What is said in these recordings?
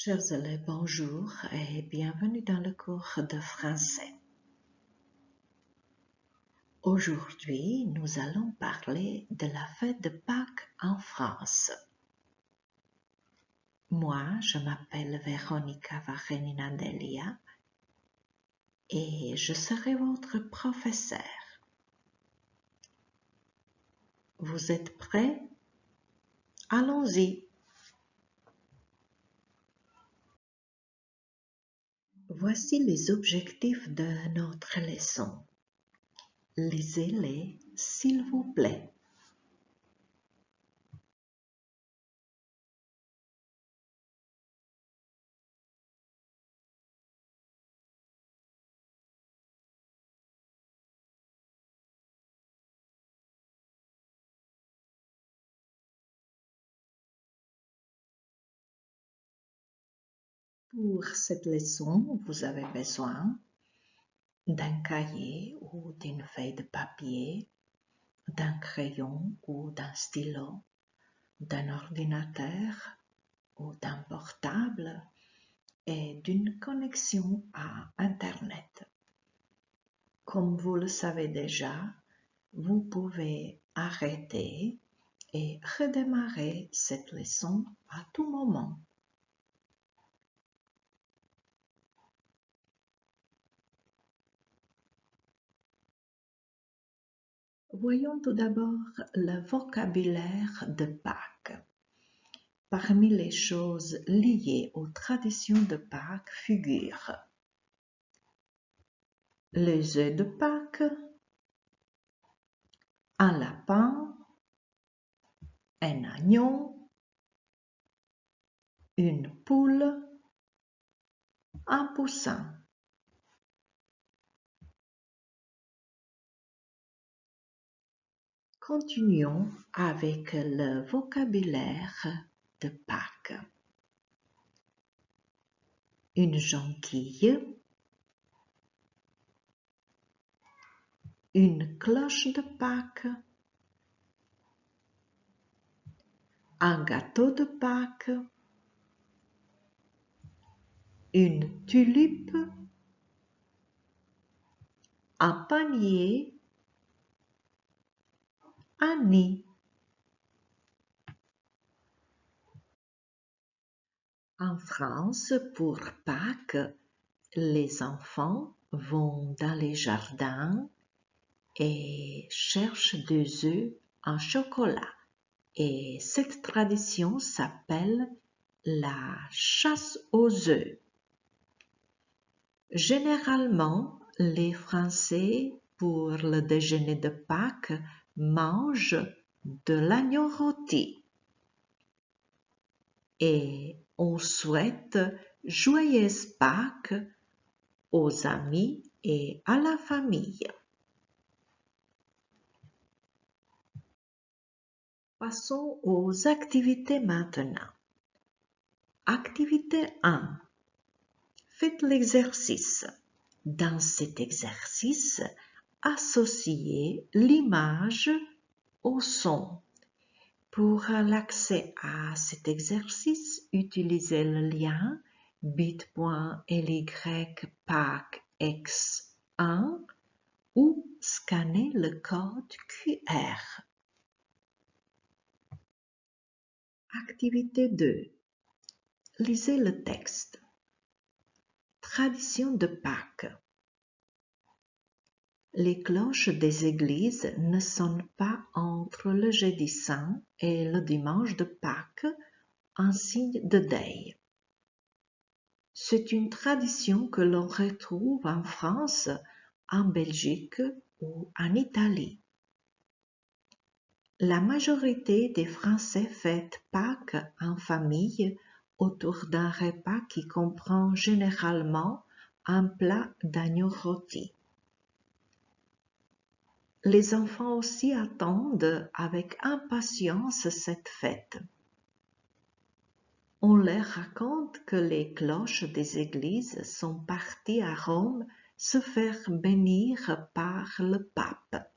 Chers élèves, bonjour et bienvenue dans le cours de français. Aujourd'hui, nous allons parler de la fête de Pâques en France. Moi, je m'appelle Veronica Varenina Delia et je serai votre professeur. Vous êtes prêts? Allons-y! Voici les objectifs de notre leçon. Lisez-les, s'il vous plaît. Pour cette leçon, vous avez besoin d'un cahier ou d'une feuille de papier, d'un crayon ou d'un stylo, d'un ordinateur ou d'un portable et d'une connexion à Internet. Comme vous le savez déjà, vous pouvez arrêter et redémarrer cette leçon à tout moment. Voyons tout d'abord le vocabulaire de Pâques. Parmi les choses liées aux traditions de Pâques figurent les œufs de Pâques, un lapin, un agneau, une poule, un poussin. Continuons avec le vocabulaire de Pâques. Une jonquille, une cloche de Pâques, un gâteau de Pâques, une tulipe, un panier, un nid. En France, pour Pâques, les enfants vont dans les jardins et cherchent des œufs en chocolat. Et cette tradition s'appelle la chasse aux œufs. Généralement, les Français, pour le déjeuner de Pâques, mangent de l'agneau rôti. Et on souhaite joyeuses Pâques aux amis et à la famille. Passons aux activités maintenant. Activité 1. Faites l'exercice. Dans cet exercice, associez l'image au son. Pour l'accès à cet exercice, utilisez le lien bit.ly Pâques X1 ou scannez le code QR. Activité 2. Lisez le texte. Tradition de Pâques. Les cloches des églises ne sonnent pas entre le jeudi saint et le dimanche de Pâques en signe de deuil. C'est une tradition que l'on retrouve en France, en Belgique ou en Italie. La majorité des Français fêtent Pâques en famille autour d'un repas qui comprend généralement un plat d'agneau rôti. Les enfants aussi attendent avec impatience cette fête. On leur raconte que les cloches des églises sont parties à Rome se faire bénir par le pape.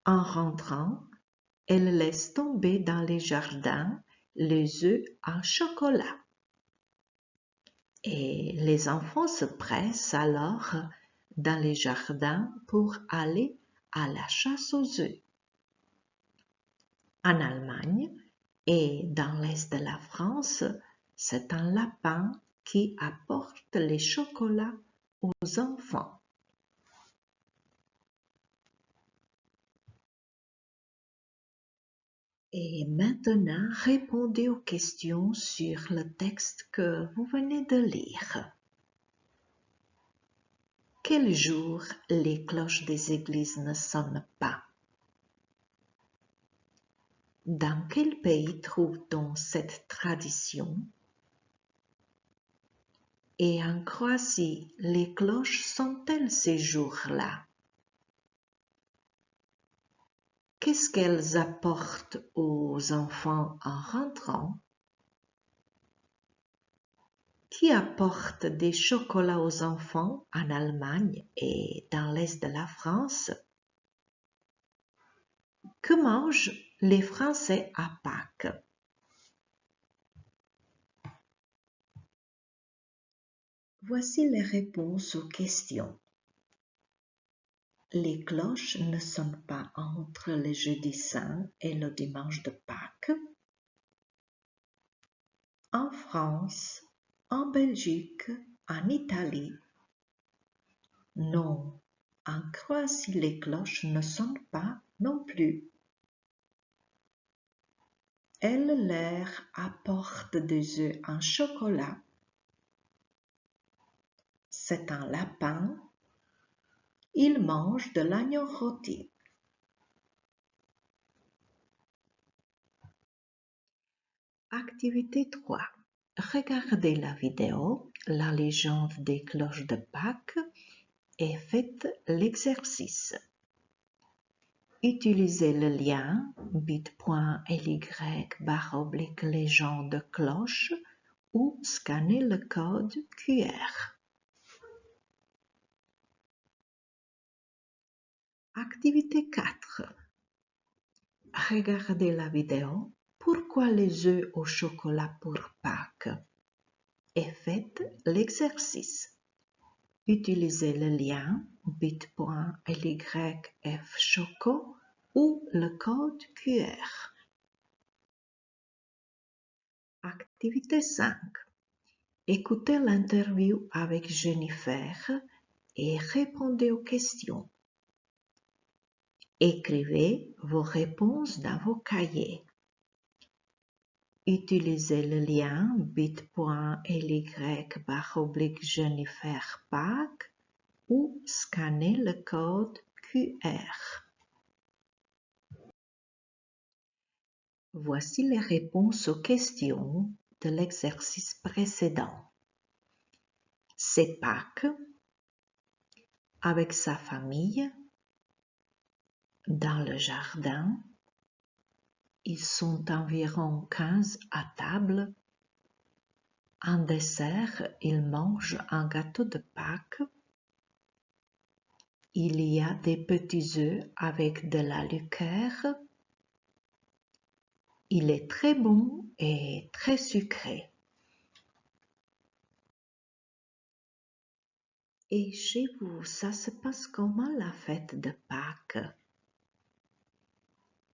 En rentrant, elles laissent tomber dans les jardins les œufs en chocolat. Et les enfants se pressent alors dans les jardins pour aller à la chasse aux œufs. En Allemagne et dans l'est de la France, c'est un lapin qui apporte les chocolats aux enfants. Et maintenant, répondez aux questions sur le texte que vous venez de lire. Quel jour les cloches des églises ne sonnent pas? Dans quel pays trouve-t-on cette tradition? Et en Croatie, les cloches sonnent-elles ces jours-là? Qu'est-ce qu'elles apportent aux enfants en rentrant? Qui apporte des chocolats aux enfants en Allemagne et dans l'est de la France? Que mangent les Français à Pâques? Voici les réponses aux questions. Les cloches ne sonnent pas entre le jeudi saint et le dimanche de Pâques. En France, en Belgique, en Italie. Non, en Croatie les cloches ne sonnent pas non plus. Elles leur apportent des œufs en chocolat. C'est un lapin. Il mange de l'agneau rôti. Activité 3. Regardez la vidéo La légende des cloches de Pâques et faites l'exercice. Utilisez le lien bit.ly/légende cloche ou scannez le code QR. Activité 4. Regardez la vidéo Pourquoi les œufs au chocolat pour Pâques et faites l'exercice. Utilisez le lien bit.ly/fchoco ou le code QR. Activité 5. Écoutez l'interview avec Jennifer et répondez aux questions. Écrivez vos réponses dans vos cahiers. Utilisez le lien bit.ly/Jennifer-Pâques ou scannez le code QR. Voici les réponses aux questions de l'exercice précédent. C'est Pâques, avec sa famille, dans le jardin. Ils sont environ 15 à table. En dessert, ils mangent un gâteau de Pâques. Il y a des petits œufs avec de la liqueur. Il est très bon et très sucré. Et chez vous, ça se passe comment la fête de Pâques?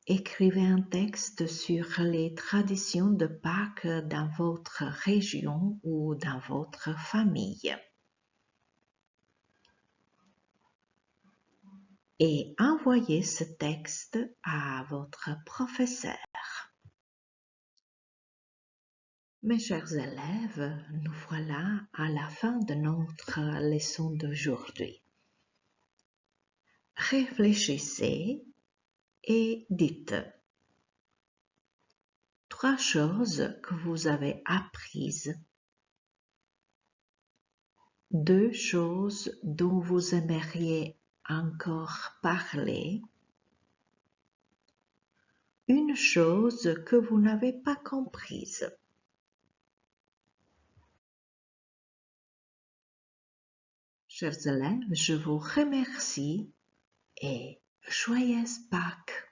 Écrivez un texte sur les traditions de Pâques dans votre région ou dans votre famille. Et envoyez ce texte à votre professeur. Mes chers élèves, nous voilà à la fin de notre leçon d'aujourd'hui. Réfléchissez et dites 3 choses que vous avez apprises, 2 choses dont vous aimeriez encore parler, une chose que vous n'avez pas comprise. Chers élèves, je vous remercie et joyeuses Pâques!